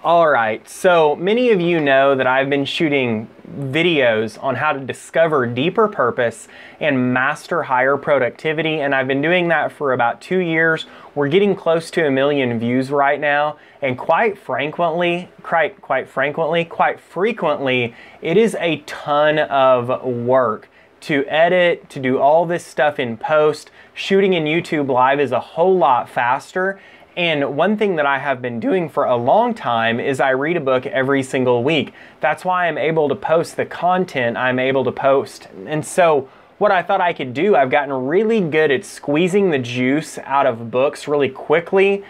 All right, so many of you know that I've been shooting videos on how to discover deeper purpose and master higher productivity, and I've been doing that for about 2 years. We're getting close to 1 million views right now, and quite frequently, it is a ton of work to edit, to do all this stuff in post. Shooting in YouTube Live is a whole lot faster. And one thing that I have been doing for a long time is I read a book every single week. That's why I'm able to post the content I'm able to post. And so what I thought I could do, I've gotten really good at squeezing the juice out of books really quickly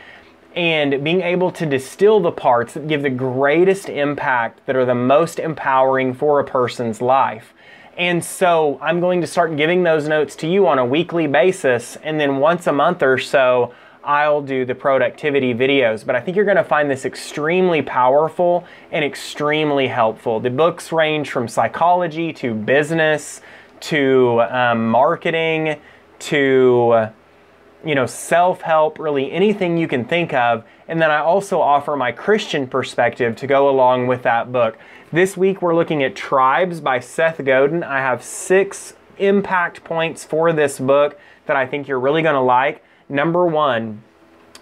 and being able to distill the parts that give the greatest impact, that are the most empowering for a person's life. And so I'm going to start giving those notes to you on a weekly basis, and then once a month or so, I'll do the productivity videos. But I think you're going to find this extremely powerful and extremely helpful. The books range from psychology to business to marketing to self-help, really anything you can think of. And then I also offer my Christian perspective to go along with that book. This week we're looking at Tribes by Seth Godin. I have 6 impact points for this book that I think you're really going to like. Number 1,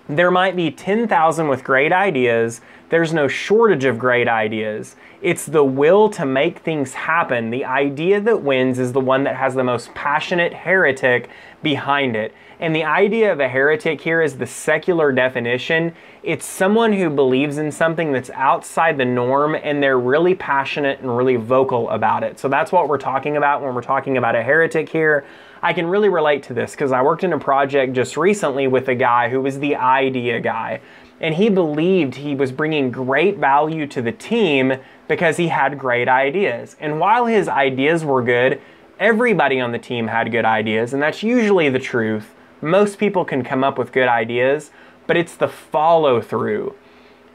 there might be 10,000 with great ideas. There's no shortage of great ideas. It's the will to make things happen. The idea that wins is the one that has the most passionate heretic behind it. And the idea of a heretic here is the secular definition. It's someone who believes in something that's outside the norm, and they're really passionate and really vocal about it. So that's what we're talking about when we're talking about a heretic here. I can really relate to this because I worked in a project just recently with a guy who was the idea guy. And he believed he was bringing great value to the team because he had great ideas. And while his ideas were good, everybody on the team had good ideas, and that's usually the truth. Most people can come up with good ideas, but it's the follow through.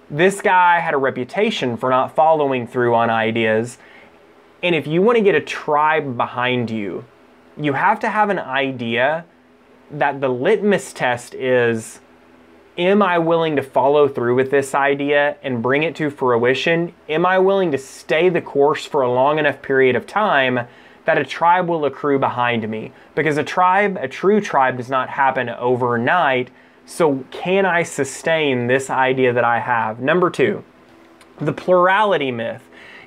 This guy had a reputation for not following through on ideas. And if you want to get a tribe behind you, you have to have an idea that the litmus test is, am I willing to follow through with this idea and bring it to fruition? Am I willing to stay the course for a long enough period of time that a tribe will accrue behind me? Because a true tribe does not happen overnight. So can I sustain this idea that I have? Number 2, the plurality myth.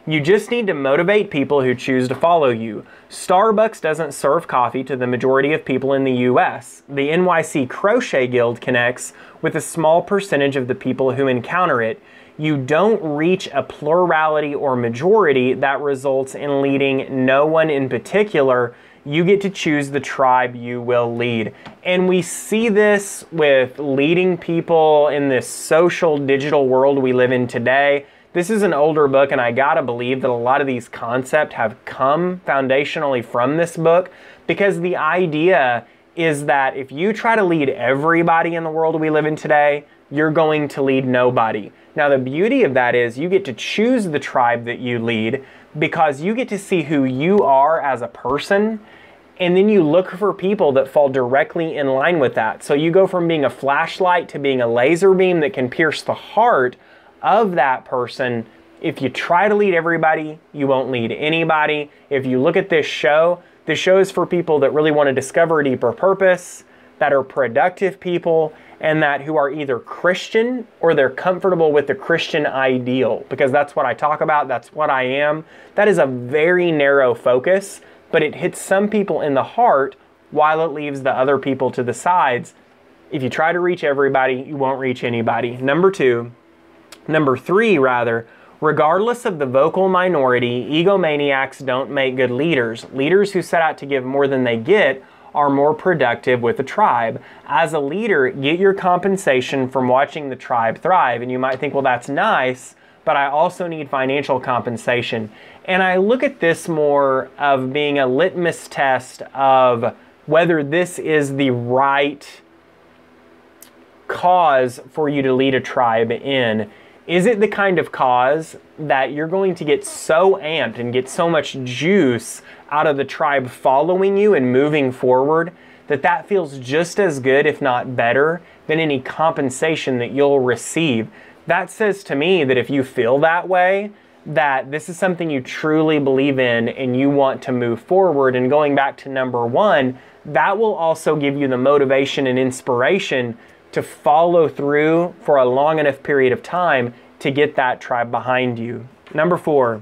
You just need to motivate people who choose to follow you. Starbucks doesn't serve coffee to the majority of people in the US. The NYC Crochet Guild connects with a small percentage of the people who encounter it. You don't reach a plurality or majority that results in leading no one in particular. You get to choose the tribe you will lead. And we see this with leading people in this social digital world we live in today. This is an older book, and I gotta believe that a lot of these concepts have come foundationally from this book, because the idea is that if you try to lead everybody in the world we live in today, you're going to lead nobody. Now, the beauty of that is you get to choose the tribe that you lead because you get to see who you are as a person, and then you look for people that fall directly in line with that. So you go from being a flashlight to being a laser beam that can pierce the heart of that person. If you try to lead everybody, you won't lead anybody. If you look at this show is for people that really want to discover a deeper purpose, that are productive people, and that who are either Christian or they're comfortable with the Christian ideal, because that's what I talk about, that's what I am. That is a very narrow focus, but it hits some people in the heart while it leaves the other people to the sides. If you try to reach everybody, you won't reach anybody. Number 3, regardless of the vocal minority, egomaniacs don't make good leaders. Leaders who set out to give more than they get are more productive with a tribe. As a leader, get your compensation from watching the tribe thrive. And you might think, well, that's nice, but I also need financial compensation. And I look at this more of being a litmus test of whether this is the right cause for you to lead a tribe in. Is it the kind of cause that you're going to get so amped and get so much juice out of the tribe following you and moving forward that that feels just as good, if not better, than any compensation that you'll receive? That says to me that if you feel that way, that this is something you truly believe in and you want to move forward. And going back to number 1, that will also give you the motivation and inspiration to follow through for a long enough period of time to get that tribe behind you. Number 4,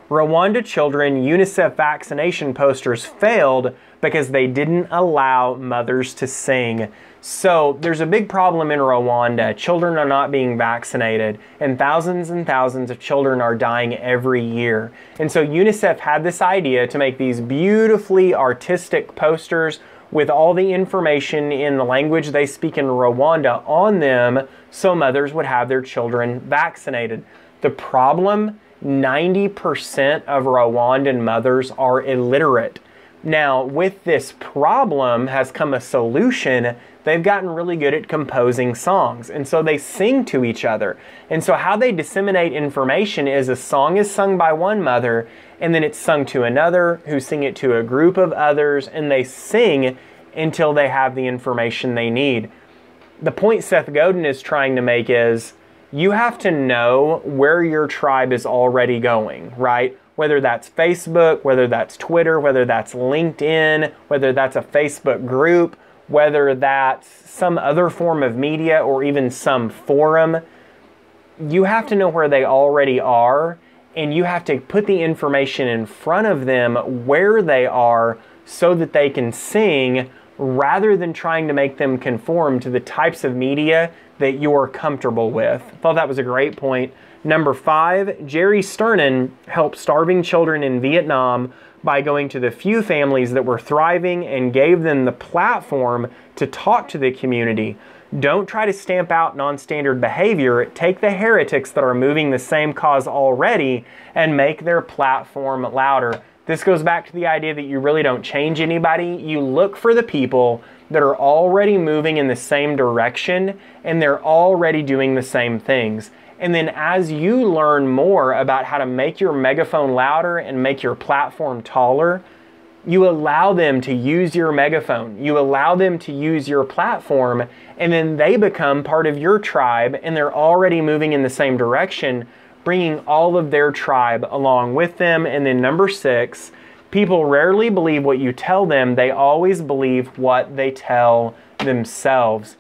Rwanda children UNICEF vaccination posters failed because they didn't allow mothers to sing. So there's a big problem in Rwanda. Children are not being vaccinated, and thousands of children are dying every year. And so UNICEF had this idea to make these beautifully artistic posters with all the information in the language they speak in Rwanda on them, so mothers would have their children vaccinated. The problem, 90% of Rwandan mothers are illiterate. Now, with this problem has come a solution. They've gotten really good at composing songs, and so they sing to each other. And so how they disseminate information is a song is sung by one mother, and then it's sung to another, who sing it to a group of others, and they sing until they have the information they need. The point Seth Godin is trying to make is, you have to know where your tribe is already going, right? Whether that's Facebook, whether that's Twitter, whether that's LinkedIn, whether that's a Facebook group, whether that's some other form of media or even some forum, you have to know where they already are, and you have to put the information in front of them where they are so that they can sing, rather than trying to make them conform to the types of media that you're comfortable with. I thought that was a great point. Number 5, Jerry Sternin helped starving children in Vietnam by going to the few families that were thriving and gave them the platform to talk to the community. Don't try to stamp out non-standard behavior. Take the heretics that are moving the same cause already and make their platform louder. This goes back to the idea that you really don't change anybody. You look for the people that are already moving in the same direction and they're already doing the same things. And then as you learn more about how to make your megaphone louder and make your platform taller, you allow them to use your megaphone. You allow them to use your platform, and then they become part of your tribe, and they're already moving in the same direction, bringing all of their tribe along with them. And then number 6, people rarely believe what you tell them. They always believe what they tell themselves.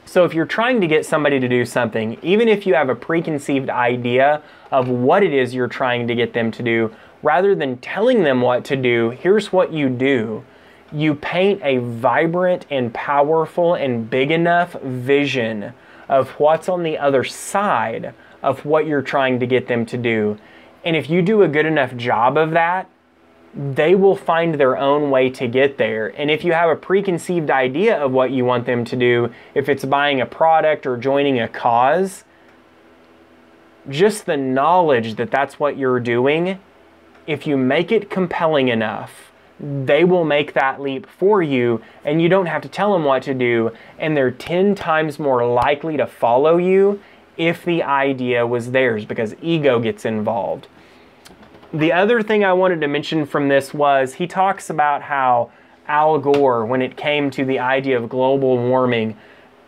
So if you're trying to get somebody to do something, even if you have a preconceived idea of what it is you're trying to get them to do, rather than telling them what to do, here's what you do. You paint a vibrant and powerful and big enough vision of what's on the other side of what you're trying to get them to do. And if you do a good enough job of that, they will find their own way to get there. And if you have a preconceived idea of what you want them to do, if it's buying a product or joining a cause, just the knowledge that that's what you're doing, if you make it compelling enough, they will make that leap for you, and you don't have to tell them what to do, and they're 10 times more likely to follow you if the idea was theirs, because ego gets involved. The other thing I wanted to mention from this was he talks about how Al Gore, when it came to the idea of global warming,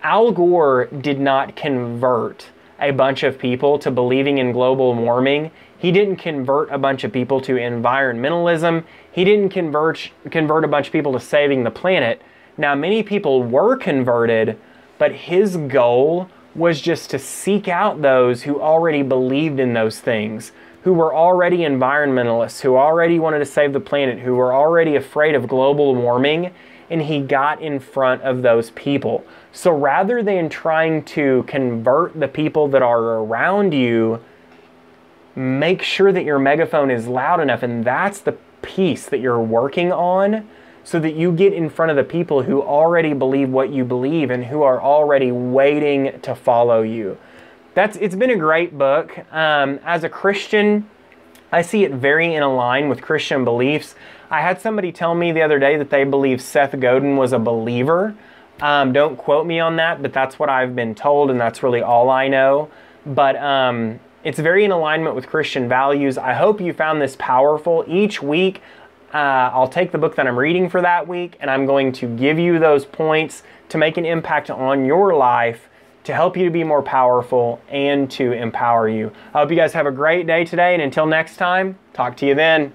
Al Gore did not convert a bunch of people to believing in global warming. He didn't convert a bunch of people to environmentalism. He didn't convert a bunch of people to saving the planet. Now, many people were converted, but his goal was just to seek out those who already believed in those things, who were already environmentalists, who already wanted to save the planet, who were already afraid of global warming, and he got in front of those people. So rather than trying to convert the people that are around you, make sure that your megaphone is loud enough, and that's the piece that you're working on, so that you get in front of the people who already believe what you believe and who are already waiting to follow you. It's been a great book. As a Christian, I see it very in line with Christian beliefs. I had somebody tell me the other day that they believe Seth Godin was a believer. Don't quote me on that, but that's what I've been told, and that's really all I know. But it's very in alignment with Christian values. I hope you found this powerful. Each week, I'll take the book that I'm reading for that week, and I'm going to give you those points to make an impact on your life to help you to be more powerful and to empower you. I hope you guys have a great day today, and until next time, talk to you then.